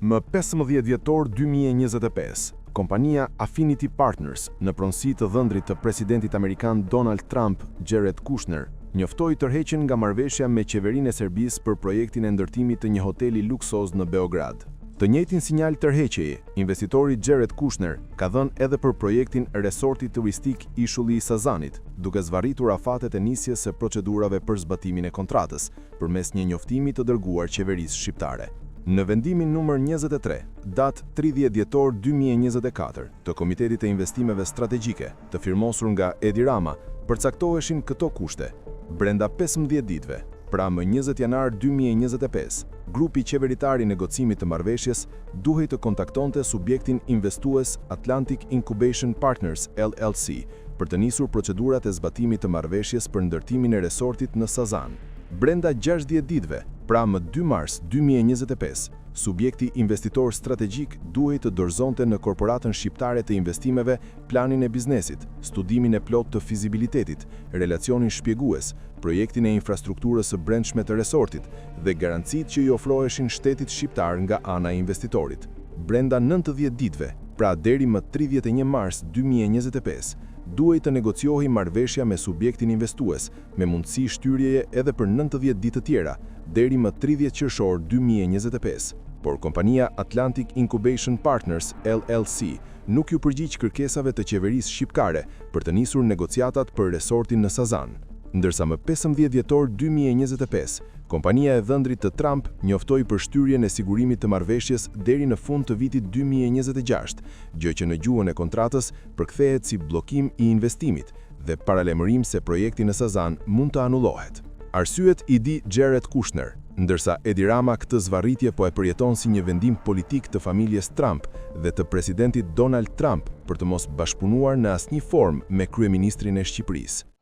Më 15 dhjetor 2025, kompania Affinity Partners, në pronësi të dhëndrit të presidentit amerikan Donald Trump, Jared Kushner, njoftoi tërheqjen nga marrëveshja me qeverinë e Serbisë për projektin e ndërtimit të një hoteli luksoz në Beograd. Të njëjtin sinjal tërheqjeje, investitori Jared Kushner ka dhënë edhe për projektin resorti turistik Ishulli i Sazanit, duke zvarritur afatet e nisjes së procedurave për zbatimin e kontratës, përmes një njoftimi të dërguar qeverisë shqiptare. Në vendimin numër 23, datë 30 dhjetor 2024, të Komitetit të Investimeve Strategjike, të firmosur nga Edi Rama, përcaktoheshin këto kushte. Brenda 15 ditëve, pra më 20 janar 2025, grupi qeveritar i negocimit të marrëveshjes duhej të kontaktonte subjektin investues Atlantic Incubation Partners LLC për të nisur procedurat e zbatimit të marrëveshjes për ndërtimin e resortit në Sazan. Brenda 60 ditëve, pra më 2 mars 2025, subjekti investitor strategjik duhej të dorëzonte në Korporatën Shqiptare të Investimeve planin e biznesit, studimin e plot të fizibilitetit, relacionin shpjegues, projektin e infrastrukturës së brendshme të resortit dhe garancitë që i ofroheshin shtetit shqiptar nga ana e investitorit. Brenda 90 ditëve, pra deri më 31 mars 2025, duhej të negociohej marrëveshja me subjektin investues, me mundësi shtyrjeje edhe për 90 ditë të tjera, deri më 30 qershor 2025. Por kompania Atlantic Incubation Partners LLC nuk ju përgjigj kërkesave të qeverisë shqiptare për të nisur negociatat për resortin në Sazan. Ndërsa më 15 dhjetor 2025, kompania e dhëndrit të Trump njoftoi për shtyrjen e sigurimit të marrëveshjes deri në fund të vitit 2026, gjë që në gjuhën e kontratës përkthehet si bllokim i investimit dhe paralajmërim se projekti në Sazan mund të anullohet. Arsyet i di Jared Kushner, ndërsa Edi Rama këtë zvarritje po e përjeton si një vendim politik të familjes Trump dhe të presidentit Donald Trump për të mos bashkëpunuar në asnjë formë me kryeministrin e Shqipërisë.